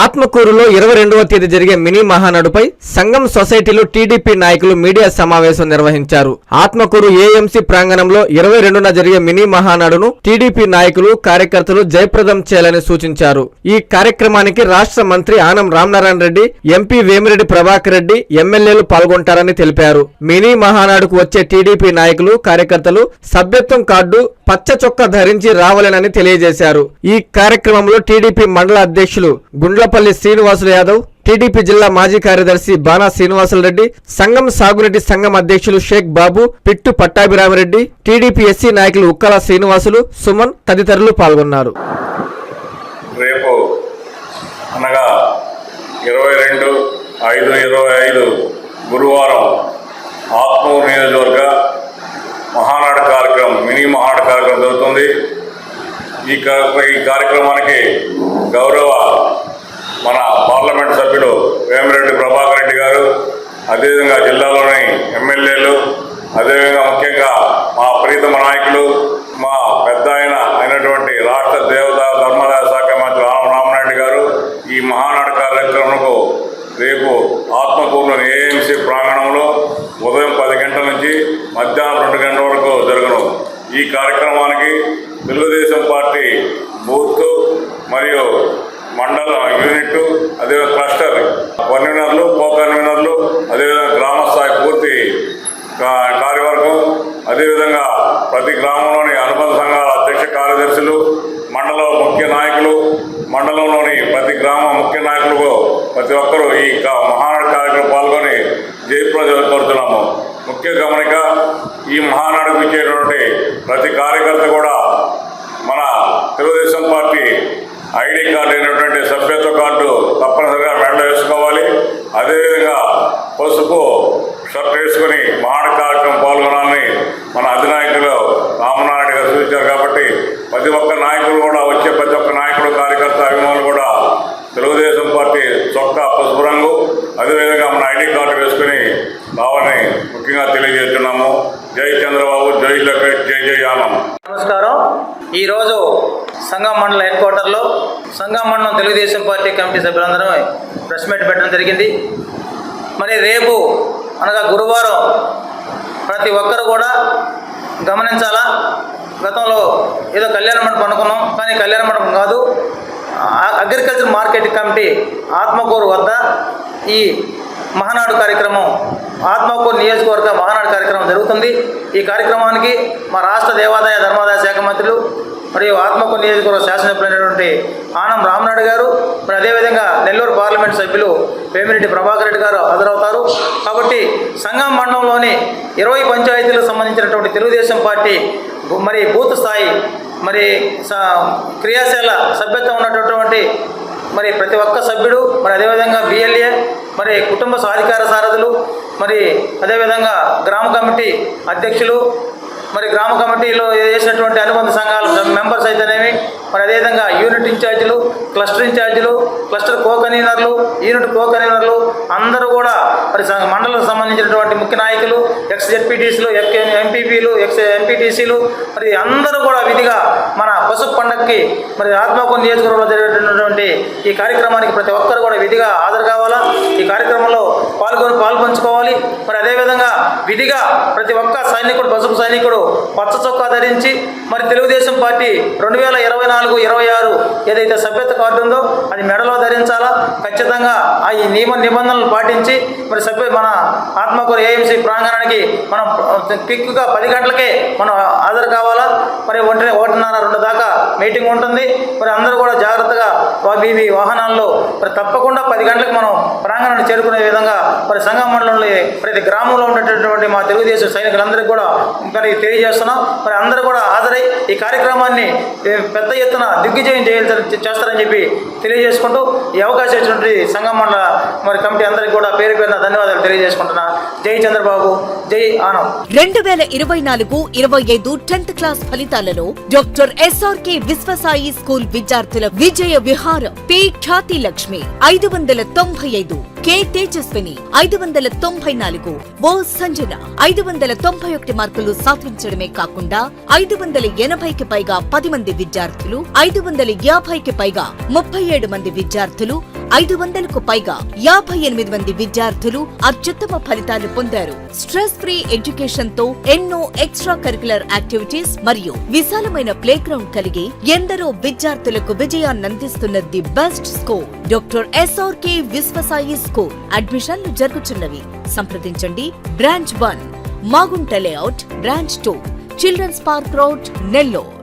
ఆత్మకూరులో 22వ తేదీ జరిగే మినీ మహానాడుపై సంఘం సొసైటీలో టీడీపీ నాయకులు మీడియా సమావేశం నిర్వహించారు. ఆత్మకూరు ఏఎంసీ ప్రాంగణంలో 22న జరిగే మినీ మహానాడును టీడీపీ నాయకులు కార్యకర్తలు జయప్రదం చేయాలని సూచించారు. ఈ కార్యక్రమానికి రాష్ట్ర మంత్రి ఆనం రామనారాయణ రెడ్డి, ఎంపీ వేమిరెడ్డి ప్రభాకర్ రెడ్డి, ఎమ్మెల్యేలు పాల్గొంటారని తెలిపారు. మినీ మహానాడుకు వచ్చే టీడీపీ నాయకులు కార్యకర్తలు సభ్యత్వం కార్డు, పచ్చ చొక్కా ధరించి రావాలని తెలియజేశారు. ఈ కార్యక్రమంలో టీడీపీ మండల అధ్యక్షులు గుండ్లపల్లి శ్రీనివాసులు యాదవ్, టీడీపీ జిల్లా మాజీ కార్యదర్శి బాణా శ్రీనివాసులరెడ్డి, సంఘం సాగునీటి సంఘం అధ్యక్షులు షేక్ బాబు, పిట్టు పట్టాభిరామరెడ్డి, టీడీపీ ఎస్సీ నాయకులు ఉక్కల శ్రీనివాసులు, సుమన్ తదితరులు పాల్గొన్నారు. రేపు అనగా 22/5/25 గురువారం ఆత్మూరు నియోజకవర్గ మహానాడు కార్యక్రమం, మినీ మహానాడు కార్యక్రమం జరుగుతుంది. ఈ కార్యక్రమానికి గౌరవ మన పార్లమెంట్ సభ్యుడు వేమిరెడ్డి ప్రభాకర్ రెడ్డి గారు, అదేవిధంగా జిల్లాలోని ఎమ్మెల్యేలు, అదేవిధంగా ముఖ్యంగా మా ప్రీతమ నాయకులు, మా పెద్ద అయినటువంటి రాష్ట్ర దేవతా ధర్మాదాయ శాఖ మంత్రి ఆనం రామనాయుడు గారు ఈ మహానాడు కార్యక్రమంకు రేపు ఆత్మకూరులోని ఏఎంసీ ప్రాంగణంలో ఉదయం 10 గంటల నుంచి మధ్యాహ్నం 2 గంటల వరకు జరగను. ఈ కార్యక్రమానికి తెలుగుదేశం పార్టీ బూత్ మరియు మండల యూనిట్, అదేవిధంగా క్లస్టర్ కన్వీనర్లు, కో కన్వీనర్లు, అదేవిధంగా గ్రామ స్థాయి పూర్తి కార్యవర్గం, అదేవిధంగా ప్రతి గ్రామంలోని అనుబంధ సంఘాల అధ్యక్ష కార్యదర్శులు, మండల ముఖ్య నాయకులు, మండలంలోని ప్రతి గ్రామ ముఖ్య నాయకులు ప్రతి ఒక్కరూ ఈ మహానాడు కార్యక్రమం పాల్గొని జయప్రదం కోరుతున్నాము. ముఖ్య గమనిక, ఈ మహానాడుకు ఇచ్చేటువంటి ప్రతి కార్యకర్త కూడా మన తెలుగుదేశం పార్టీ ఐడి కార్డు అయినటువంటి సభ్యత్వ కార్డు తప్పనిసరిగా మెడలో వేసుకోవాలి. అదేవిధంగా పసుపు షర్ట్ వేసుకుని మహానాడు కార్యక్రమం పాల్గొనాలని మన అధినాయకులు రామనాయుడు గారు సూచించారు. కాబట్టి ప్రతి ఒక్క నాయకులు కూడా, వచ్చే ప్రతి ఒక్క నాయకుడు, కార్యకర్త, అభిమానులు కూడా తెలుగుదేశం పార్టీ చొక్కా పసుపు రంగు, అదేవిధంగా మన ఐడి కార్డు వేసుకుని రావాలని ముఖ్యంగా తెలియజేస్తున్నాము. జై చంద్రబాబు, జై లోకేష్, జై జై ఆనం. నమస్కారం. ఈరోజు సంఘం మండల హెడ్ క్వార్టర్లో సంఘం మండలం తెలుగుదేశం పార్టీ కమిటీ సభ్యులందరూ ప్రెస్ మీట్ పెట్టడం జరిగింది. మరి రేపు అనగా గురువారం ప్రతి ఒక్కరు కూడా గమనించాలా. గతంలో ఏదో కళ్యాణ మండపం అనుకున్నాం, కానీ కళ్యాణ మండపం కాదు, అగ్రికల్చర్ మార్కెట్ కమిటీ ఆత్మకూరు వద్ద ఈ మహానాడు కార్యక్రమం, ఆత్మకూరు నియోజకవర్గ మహానాడు కార్యక్రమం జరుగుతుంది. ఈ కార్యక్రమానికి మా రాష్ట్ర దేవాదాయ ధర్మాదాయ శాఖ మంత్రులు మరియు ఆత్మకూరు నియోజకవర్గ శాసనసభ్యులైనటువంటి ఆనం రామనాయుడు గారు, మరి అదేవిధంగా నెల్లూరు పార్లమెంట్ సభ్యులు వేమిరెడ్డి ప్రభాకర్ రెడ్డి గారు హాజరవుతారు. కాబట్టి సంఘం మండలంలోని 20 పంచాయతీలకు సంబంధించినటువంటి తెలుగుదేశం పార్టీ మరి బూత్ స్థాయి మరి క్రియాశీల సభ్యత్వం ఉన్నటువంటి మరి ప్రతి ఒక్క సభ్యుడు, మరి అదేవిధంగా బిఎల్ఏ, మరి కుటుంబ సాధికార సారథులు, మరి అదేవిధంగా గ్రామ కమిటీ అధ్యక్షులు, మరి గ్రామ కమిటీలో చేసినటువంటి అనుబంధ సంఘాల మెంబర్స్ అయితేనేమి, మరి అదేవిధంగా యూనిట్ ఇన్ఛార్జీలు, క్లస్టర్ ఇన్ఛార్జీలు, క్లస్టర్ కో కన్వీనర్లు, యూనిట్ కో కన్వీనర్లు అందరూ కూడా మరి మండలకు సంబంధించినటువంటి ముఖ్య నాయకులు, ఎక్స్ జెడ్పీటీసీలు, ఎంపీపీలు, ఎక్స్ ఎంపీటీసీలు, మరి అందరూ కూడా విధిగా మన పసుపు పండుగకి మరి ఆత్మకూరు నియోజకవర్గంలో జరిగేటటువంటి ఈ కార్యక్రమానికి ప్రతి ఒక్కరు కూడా విధిగా హాజరు కావాలా. ఈ కార్యక్రమంలో పాల్పంచుకోవాలి. మరి అదేవిధంగా విధిగా ప్రతి ఒక్క సైనికుడు, పసుపు సైనికుడు పచ్చ చొక్కా ధరించి మరి తెలుగుదేశం పార్టీ 2024-26 ఏదైతే సభ్యత కార్డు ఉందో అది మెడలో ధరించాలా. ఖచ్చితంగా ఆ ఈ నిబంధనలు పాటించి మరి మన ఆత్మకూరు ఏఎంసీ ప్రాంగణానికి మనం పిక్గా 10 గంటలకే మనం హాజరు కావాలా. మరి 1:30-2 దాకా మీటింగ్ ఉంటుంది. మరి అందరూ కూడా జాగ్రత్తగా మీ వాహనాల్లో మరి తప్పకుండా 10 గంటలకు మనం ప్రాంగణాన్ని చేరుకునే విధంగా మరి సంఘం మండలంలో ప్రతి గ్రామంలో ఉండేటటువంటి మా తెలుగుదేశం సైనికులందరికీ కూడా మరి తెలియజేస్తున్నాం. మరి అందరూ కూడా హాజరై ఈ కార్యక్రమాన్ని పెద్ద ఎత్తున దిగ్విజయం చేస్తారని చెప్పి తెలియజేసుకుంటూ ఈ అవకాశం ఇచ్చినటువంటి సంఘం మండల మరి కమిటీ అందరికీ కూడా పేరు పేరున ధన్యవాదాలు తెలియజేసుకుంటున్నా. జై చంద్రబాబు, జై ఆనం. 2024-25 10th క్లాస్ ఫలితాలలో డాక్టర్ ఎస్ఆర్కే విశ్వసాయి స్కూల్ విద్యార్థుల విజయ విహారం. పి ఖ్యాతి లక్ష్మి 595, కె తేజస్విని 594, ఓ సంజన 591 మార్కులు సాధించడమే కాకుండా 580కి పైగా 10 మంది విద్యార్థులు, 550కి పైగా 37 మంది విద్యార్థులు 500కు పైగా 58 మంది విద్యార్థులు అత్యుత్తమ ఫలితాలు పొందారు. స్ట్రెస్ ఫ్రీ ఎడ్యుకేషన్ తో ఎన్నో ఎక్స్ట్రా కరికులర్ యాక్టివిటీస్ మరియు విశాలమైన ప్లే గ్రౌండ్ కలిగి ఎందరో విద్యార్థులకు విజయాన్నందిస్తున్న the best school doctor SRK Viswasai school. అడ్మిషన్లు జరుగుతున్నవి. సంప్రదించండి. Branch 1 Magunta layout, branch 2 children's park road, Nellore.